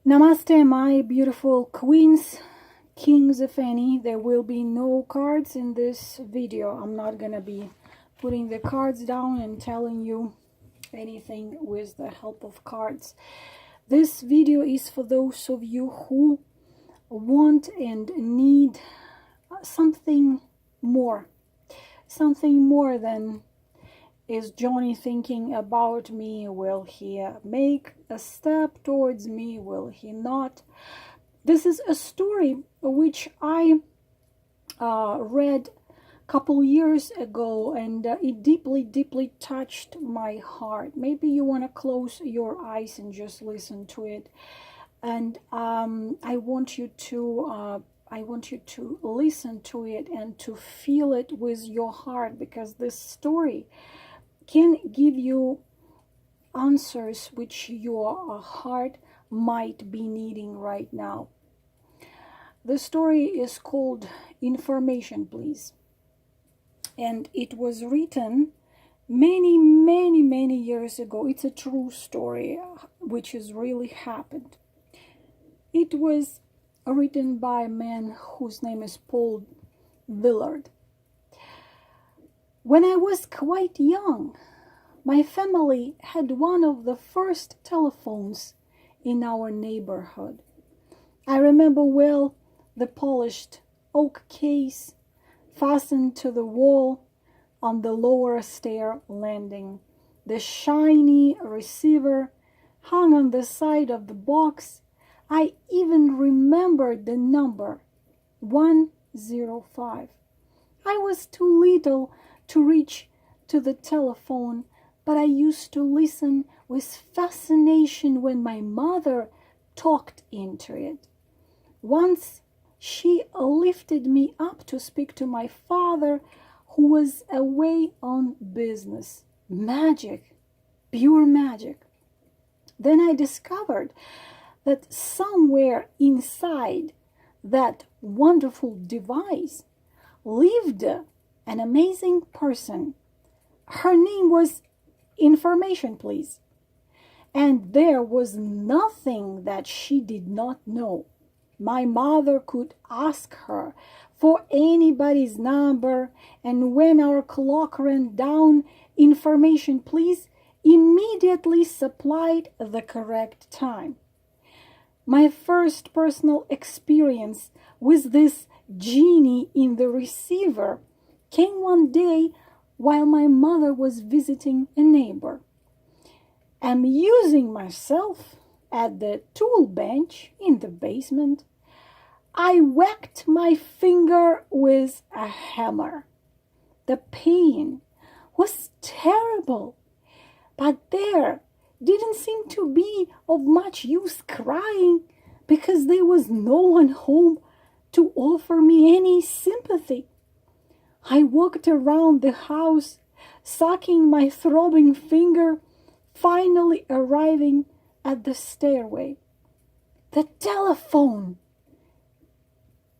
Namaste, my beautiful queens, kings, if any. There will be no cards in this video. I'm not gonna be putting the cards down and telling you anything with the help of cards. This video is for those of you who want and need something more than, is Johnny thinking about me? Will he make a step towards me? Will he not? This is a story which I read a couple years ago, and it deeply touched my heart. Maybe you want to close your eyes and just listen to it. And I want you to listen to it and to feel it with your heart, because this story can give you answers which your heart might be needing right now. The story is called Information, Please. And it was written many years ago. It's a true story which has really happened. It was written by a man whose name is Paul Willard. When I was quite young, my family had one of the first telephones in our neighborhood. I remember well the polished oak case fastened to the wall on the lower stair landing, the shiny receiver hung on the side of the box. I even remembered the number 105. I was too little to reach to the telephone, but I used to listen with fascination when my mother talked into it. Once she lifted me up to speak to my father, who was away on business. Magic, pure magic. Then I discovered that somewhere inside that wonderful device lived an amazing person. Her name was Information, Please. And there was nothing that she did not know. My mother could ask her for anybody's number, and when our clock ran down, Information, Please immediately supplied the correct time. My first personal experience with this genie in the receiver came one day while my mother was visiting a neighbor. Amusing myself at the tool bench in the basement, I whacked my finger with a hammer. The pain was terrible, but there didn't seem to be of much use crying, because there was no one home to offer me any sympathy. I walked around the house, sucking my throbbing finger, finally arriving at the stairway. The telephone!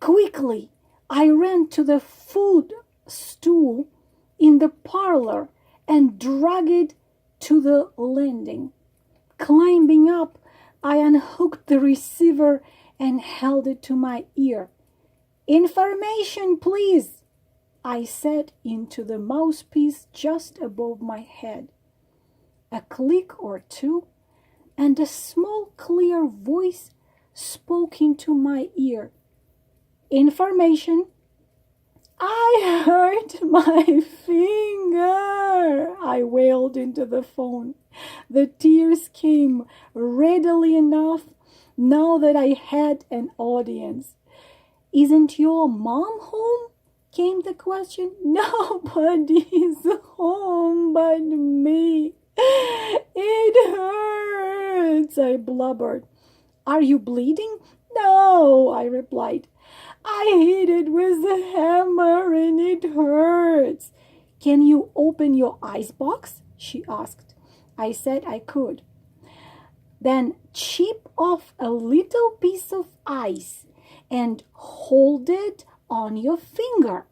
Quickly, I ran to the footstool in the parlor and dragged it to the landing. Climbing up, I unhooked the receiver and held it to my ear. Information, please, I said into the mouthpiece just above my head. A click or two, and a small clear voice spoke into my ear. Information. I hurt my finger, I wailed into the phone. The tears came readily enough now that I had an audience. Isn't your mom home? Came the question. Nobody's home but me. It hurts, I blubbered. Are you bleeding? No, I replied. I hit it with the hammer and it hurts. Can you open your icebox? She asked. I said I could. Then chip off a little piece of ice and hold it on your finger.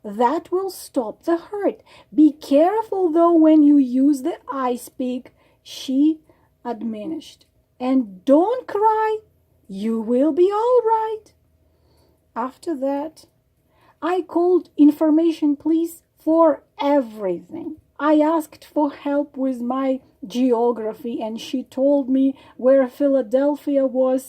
That will stop the hurt. Be careful though when you use the ice pick, she admonished. and don't cry. You will be all right. After that, I called information police for everything. I asked for help with my geography, and she told me where Philadelphia was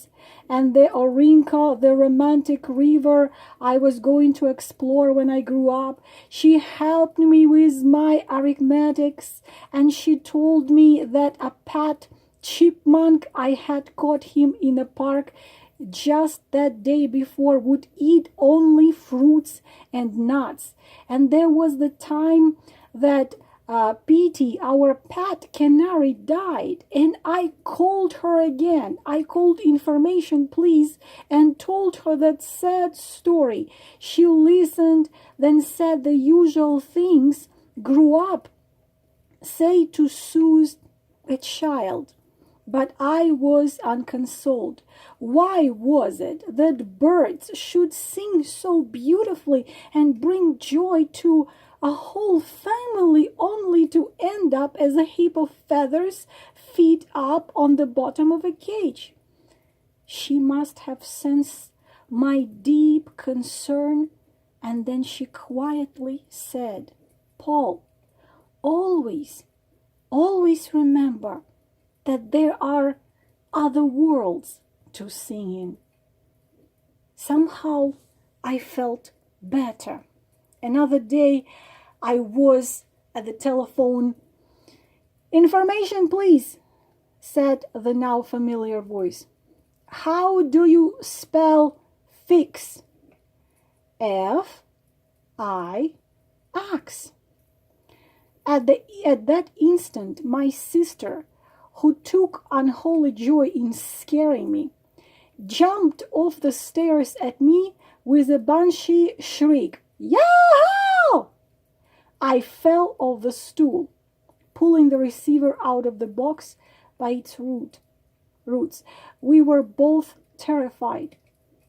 and the Orinco, the romantic river I was going to explore when I grew up. She helped me with my arithmetics, and she told me that a pet chipmunk I had caught him in a park just that day before would eat only fruits and nuts. And there was the time that Petey, our pet canary, died, and I called her again. I called information police and told her that sad story. She listened, then said the usual things. Grew up, say to soothe a child. But I was unconsoled. Why was it that birds should sing so beautifully and bring joy to a whole family, only to end up as a heap of feathers feet up on the bottom of a cage? She must have sensed my deep concern, and then she quietly said, "Paul, always remember that there are other worlds to sing in." Somehow I felt better. Another day I was at the telephone. "Information, please," said the now familiar voice. "How do you spell fix?" F-I-X. At that instant, my sister, who took unholy joy in scaring me, jumped off the stairs at me with a banshee shriek. "Yahoo!" I fell off the stool, pulling the receiver out of the box by its roots. We were both terrified.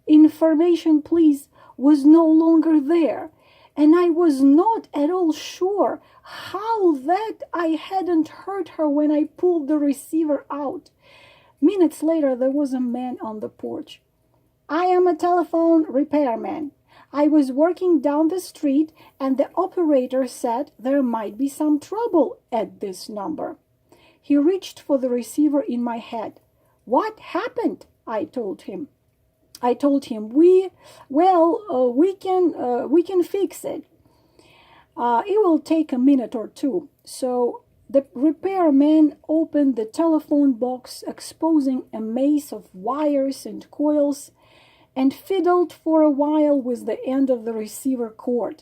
Information, please, was no longer there, and I was not at all sure how that I hadn't heard her when I pulled the receiver out. Minutes later, there was a man on the porch. "I am a telephone repairman. I was working down the street, and the operator said there might be some trouble at this number." He reached for the receiver in my head. "What happened?" I told him. We can fix it. It will take a minute or two." So the repairman opened the telephone box, exposing a maze of wires and coils, and fiddled for a while with the end of the receiver cord.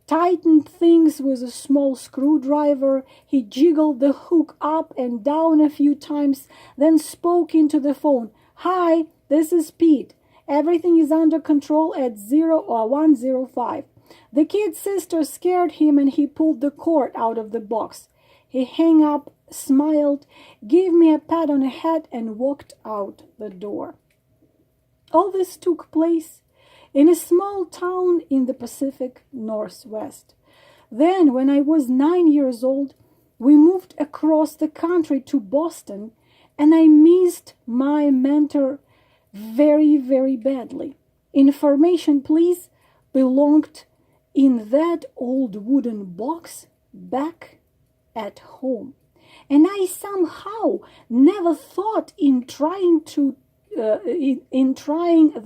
Tightened things with a small screwdriver. He jiggled the hook up and down a few times, then spoke into the phone. "Hi, this is Pete. Everything is under control at 105. The kid's sister scared him, and he pulled the cord out of the box." He hung up, smiled, gave me a pat on the head, and walked out the door. All this took place in a small town in the Pacific Northwest. Then, when I was 9 years old, we moved across the country to Boston, and I missed my mentor very, very badly. Information, please, belonged in that old wooden box back at home. And I somehow never thought in trying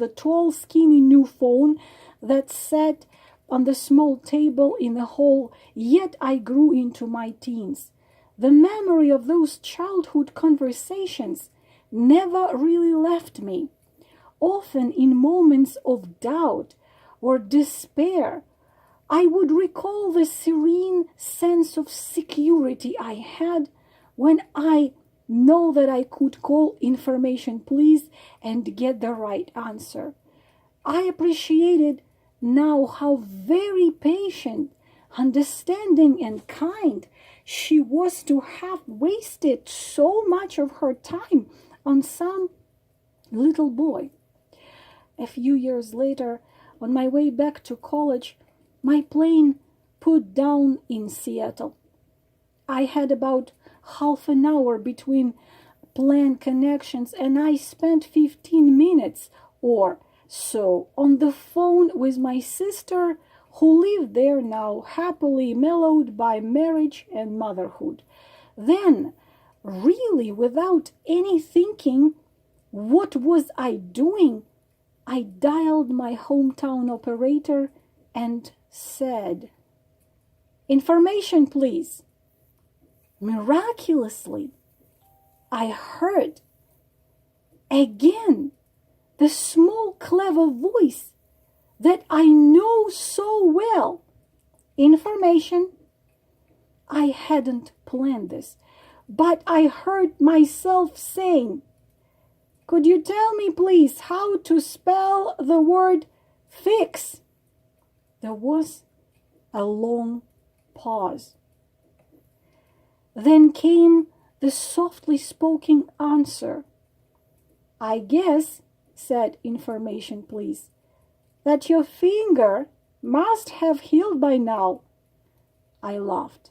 the tall, skinny new phone that sat on the small table in the hall, yet I grew into my teens. The memory of those childhood conversations never really left me. Often in moments of doubt or despair, I would recall the serene sense of security I had when I know that I could call information, please, and get the right answer. I appreciated now how very patient, understanding, and kind she was to have wasted so much of her time on some little boy. A few years later, on my way back to college, my plane put down in Seattle. I had about half an hour between plan connections, and I spent 15 minutes or so on the phone with my sister, who lived there now, happily mellowed by marriage and motherhood. Then, really without any thinking, what was I doing? I dialed my hometown operator and said, "Information, please." Miraculously, I heard again the small, clever voice that I know so well. "Information." I hadn't planned this, but I heard myself saying, "Could you tell me, please, how to spell the word fix?" There was a long pause. Then came the softly spoken answer. "I guess," said "Information, please," "that your finger must have healed by now." I laughed.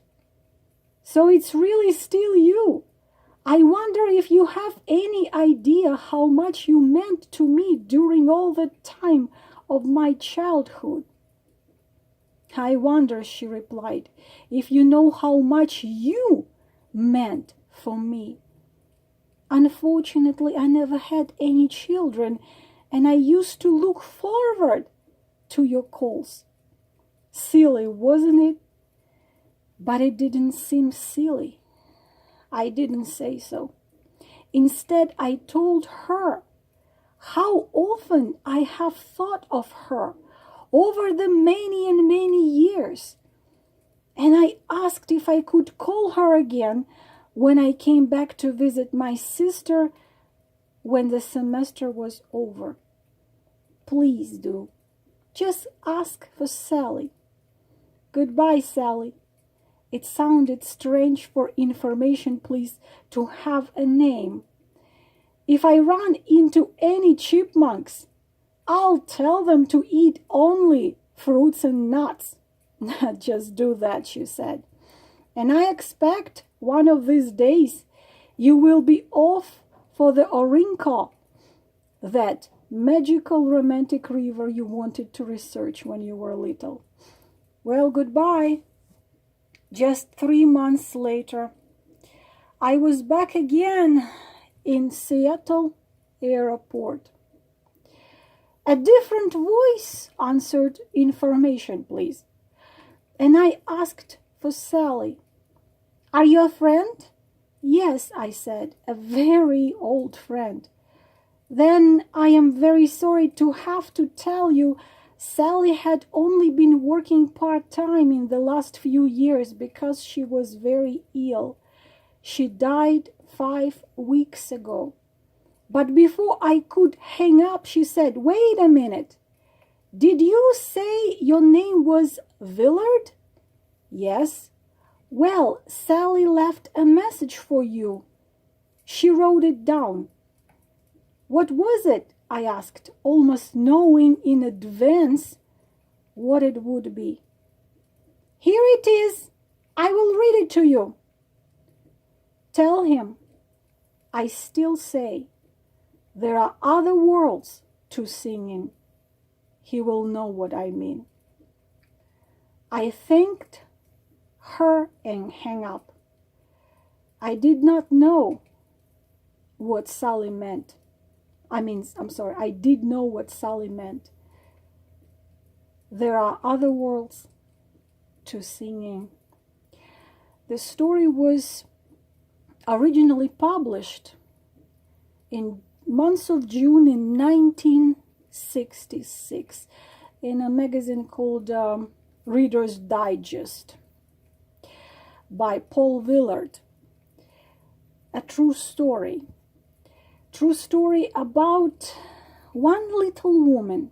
"So it's really still you? I wonder if you have any idea how much you meant to me during all the time of my childhood." "I wonder," she replied, "if you know how much you meant for me. Unfortunately, I never had any children, and I used to look forward to your calls. Silly, wasn't it?" But it didn't seem silly. I didn't say so. Instead, I told her how often I have thought of her over the many and many years. And I asked if I could call her again when I came back to visit my sister when the semester was over. "Please do. Just ask for Sally." Goodbye, Sally. It sounded strange for "Information, please" to have a name. If I run into any chipmunks, I'll tell them to eat only fruits and nuts. "Just do that," she said. "And I expect one of these days you will be off for the Orinco, that magical romantic river you wanted to research when you were little." Well, goodbye. Just 3 months later, I was back again in Seattle airport. A different voice answered "Information, please." And I asked for Sally. "Are you a friend?" "Yes," I said, "a very old friend." "Then I am very sorry to have to tell you Sally had only been working part-time in the last few years because she was very ill. She died 5 weeks ago." But before I could hang up, she said, "Wait a minute. Did you say your name was Willard?" "Yes." "Well, Sally left a message for you. She wrote it down." "What was it?" I asked, almost knowing in advance what it would be. "Here it is. I will read it to you." "Tell him I still say there are other worlds to sing in. He will know what I mean." I thanked her and hung up. I did not know what Sally meant. I did know what Sally meant. There are other worlds to sing in. The story was originally published in months of June in 1966 in a magazine called Reader's Digest by Paul Willard. A true story. True story about one little woman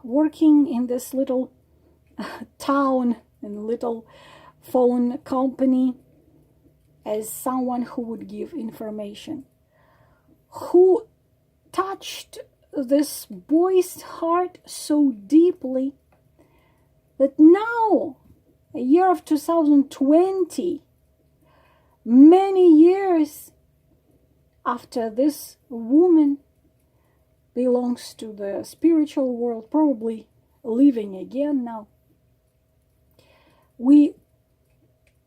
working in this little town and little phone company as someone who would give information, who touched this boy's heart so deeply that now, a year of 2020, Many years after this woman belongs to the spiritual world, probably living again now, we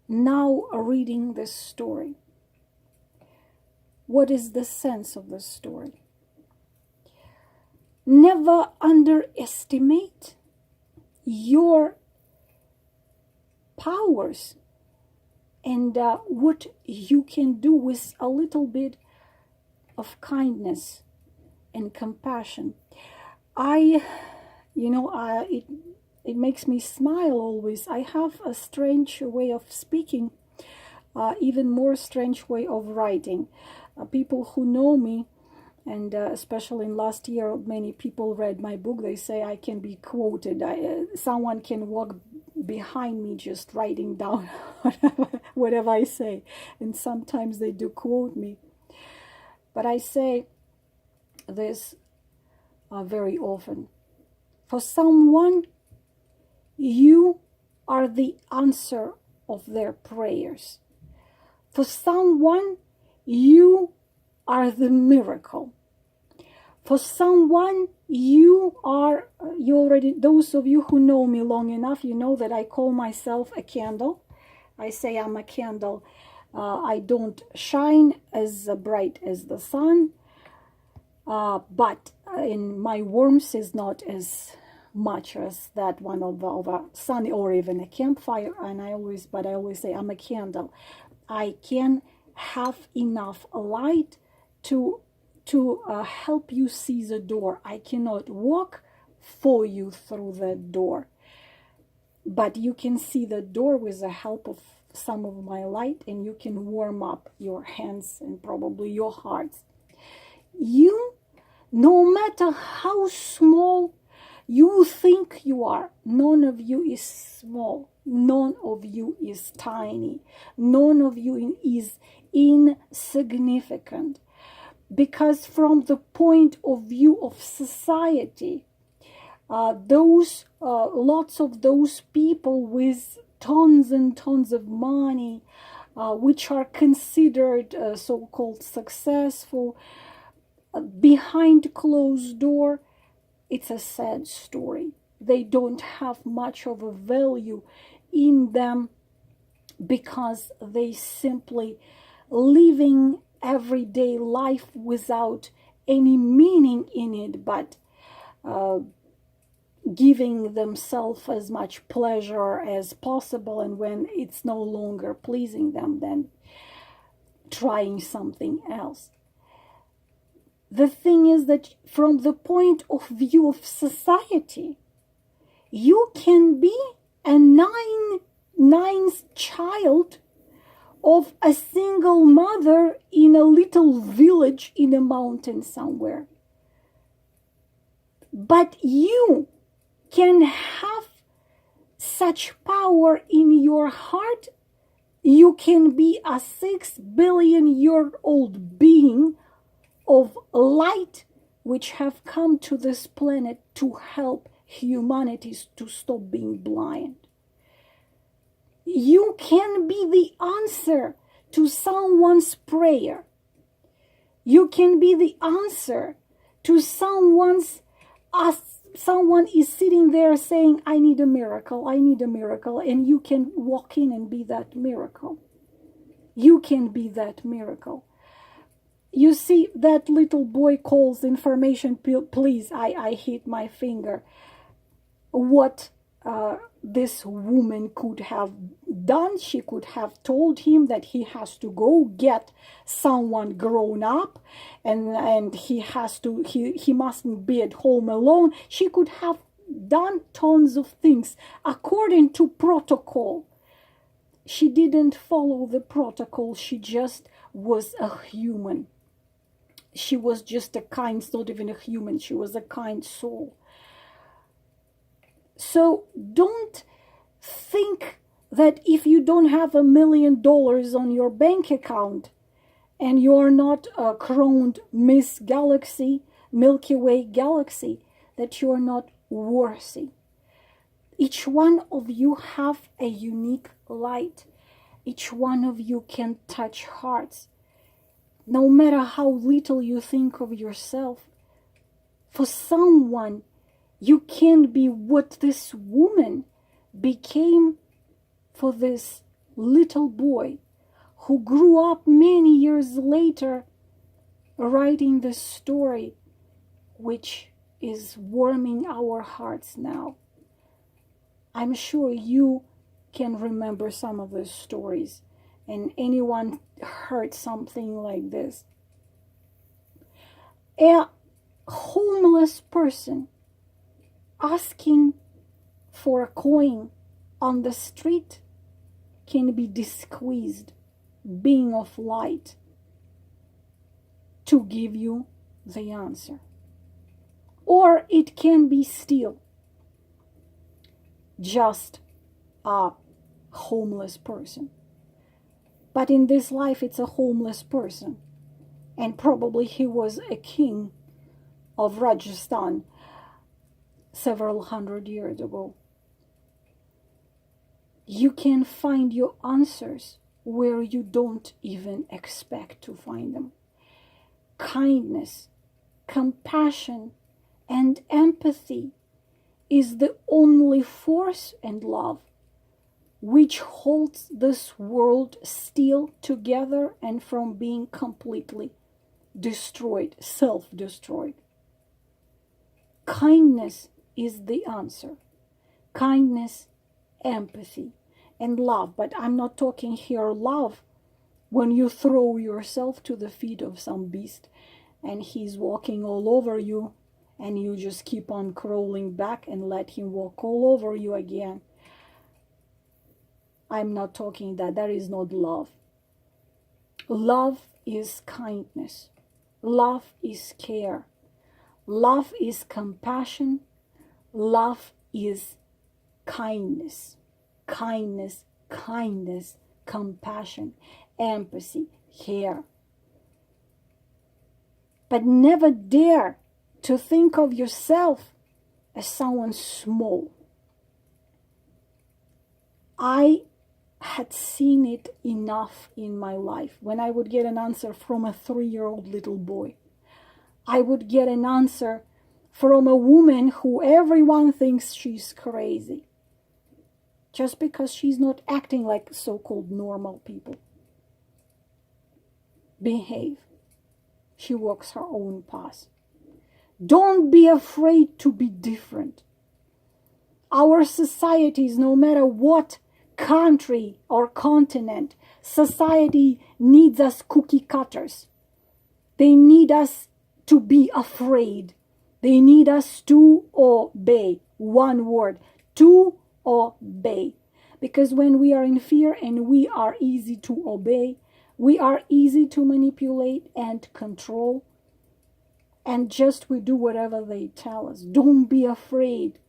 now are reading this story. What is the sense of the story? Never underestimate your powers and what you can do with a little bit of kindness and compassion. It makes me smile always. I have a strange way of speaking, even more strange way of writing. People who know me, and especially in last year, many people read my book. They say I can be quoted. Someone can walk behind me just writing down whatever I say. And sometimes they do quote me. But I say this very often. For someone, you are the answer of their prayers. For someone, you are the miracle. For someone, those of you who know me long enough, you know that I call myself a candle. I say I'm a candle. I don't shine as bright as the sun, but in my warmth is not as much as that one of a sun or even a campfire. And I always say I'm a candle. I can have enough light to help you see the door. I cannot walk for you through the door, but you can see the door with the help of some of my light, and you can warm up your hands and probably your hearts. You, no matter how small you think you are, none of you is small. None of you is tiny. None of you is insignificant. Because from the point of view of society, lots of those people with tons and tons of money, which are considered so-called successful, behind closed door, it's a sad story. They don't have much of a value in them because they simply living everyday life without any meaning in it, but giving themselves as much pleasure as possible, and when it's no longer pleasing them, then trying something else. The thing is that from the point of view of society, you can be a ninth child of a single mother in a little village in a mountain somewhere. But you can have such power in your heart. You can be a 6 billion-year-old being of light, which have come to this planet to help humanity to stop being blind. You can be the answer to someone's prayer. You can be the answer to someone is sitting there saying, I need a miracle, and you can walk in and be that miracle. You can be that miracle. You see, that little boy calls information, please, I hit my finger. What this woman could have done, she could have told him that he has to go get someone grown up, and he mustn't be at home alone. She could have done tons of things according to protocol. She didn't follow the protocol. She just was a human. She was just a kind, not even a human, she was a kind soul. So don't think that if you don't have $1 million on your bank account and you're not a crowned Miss Galaxy, Milky Way Galaxy, that you're not worthy. Each one of you have a unique light. Each one of you can touch hearts. No matter how little you think of yourself, for someone, you can be what this woman became for this little boy who grew up many years later writing the story which is warming our hearts now. I'm sure you can remember some of those stories, and anyone heard something like this. A homeless person asking for a coin on the street can be the squeezed being of light to give you the answer. Or it can be still just a homeless person. But in this life, it's a homeless person. And probably he was a king of Rajasthan several hundred years ago. You can find your answers where you don't even expect to find them. Kindness, compassion, and empathy is the only force and love which holds this world still together and from being completely destroyed, self-destroyed. Kindness is the answer. Kindness, empathy, and love. But I'm not talking here love when you throw yourself to the feet of some beast and he's walking all over you and you just keep on crawling back and let him walk all over you again. I'm not talking that. That is not love. Love is kindness. Love is care. Love is compassion. Love is kindness. Kindness, kindness, compassion, empathy, care. But never dare to think of yourself as someone small. I had seen it enough in my life. When I would get an answer from a 3-year-old little boy, I would get an answer from a woman who everyone thinks she's crazy, just because she's not acting like so-called normal people behave. She walks her own path. Don't be afraid to be different. Our societies, no matter what country or continent, society needs us cookie cutters. They need us to be afraid. They need us to obey. One word, to obey. Because when we are in fear and we are easy to obey, we are easy to manipulate and control. And just we do whatever they tell us. Don't be afraid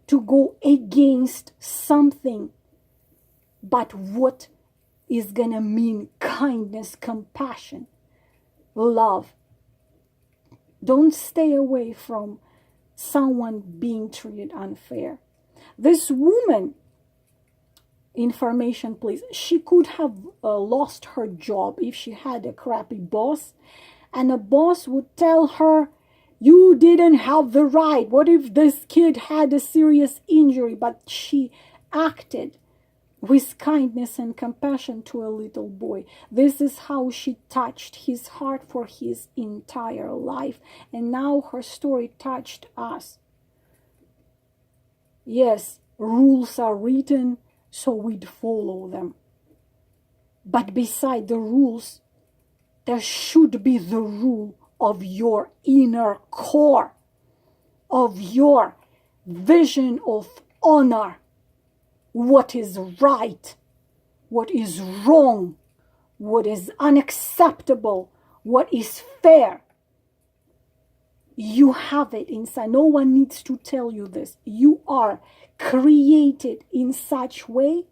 to go against something but what is going to mean kindness, compassion, love. Don't stay away from someone being treated unfair. This woman, information please, she could have lost her job if she had a crappy boss, and a boss would tell her, you didn't have the right. What if this kid had a serious injury? But she acted with kindness and compassion to a little boy. This is how she touched his heart for his entire life. And now her story touched us. Yes, rules are written, so we'd follow them. But beside the rules, there should be the rule of your inner core, of your vision of honor. What is right, what is wrong, what is unacceptable, what is fair. You have it inside. No one needs to tell you this. You are created in such way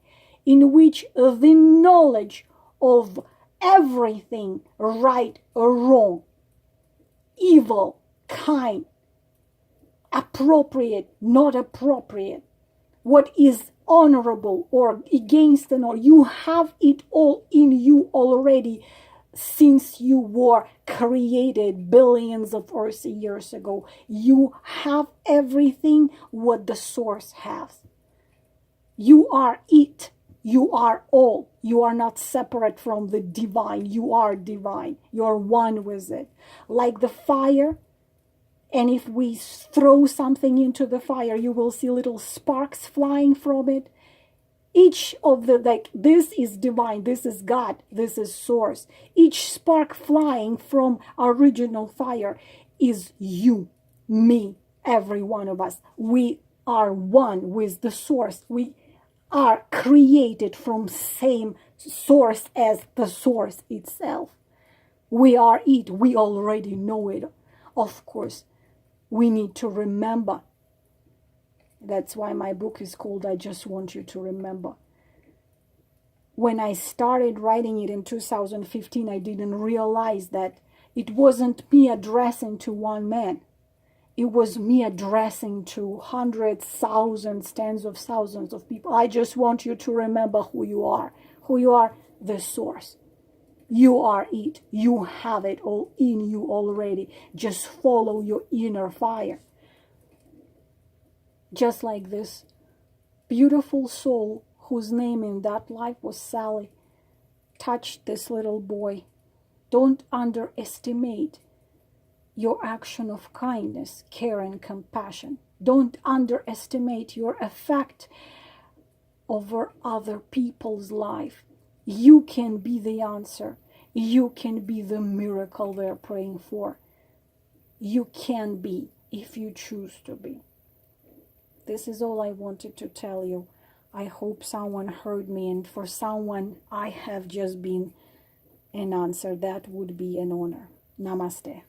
in which the knowledge of everything right or wrong, evil, kind, appropriate, not appropriate, what is honorable or against an all. You have it all in you already since you were created billions of Earth years ago. You have everything what the source has. You are it. You are all. You are not separate from the divine. You are divine. You are one with it. Like the fire, and if we throw something into the fire, you will see little sparks flying from it. Each of the, like, this is divine, this is God, this is source. Each spark flying from original fire is you, me, every one of us. We are one with the source. We are created from same source as the source itself. We are it. We already know it. Of course, we need to remember. That's why my book is called I Just Want You to Remember. When I started writing it in 2015, I didn't realize that it wasn't me addressing to one man. It was me addressing to hundreds, thousands, tens of thousands of people. I just want you to remember who you are. Who you are, the source. You are it. You have it all in you already. Just follow your inner fire. Just like this beautiful soul whose name in that life was Sally touched this little boy. Don't underestimate your action of kindness, care, and compassion. Don't underestimate your effect over other people's life. You can be the answer. You can be the miracle they're praying for. You can be if you choose to be. This is all I wanted to tell you. I hope someone heard me, and for someone I have just been an answer. That would be an honor. Namaste.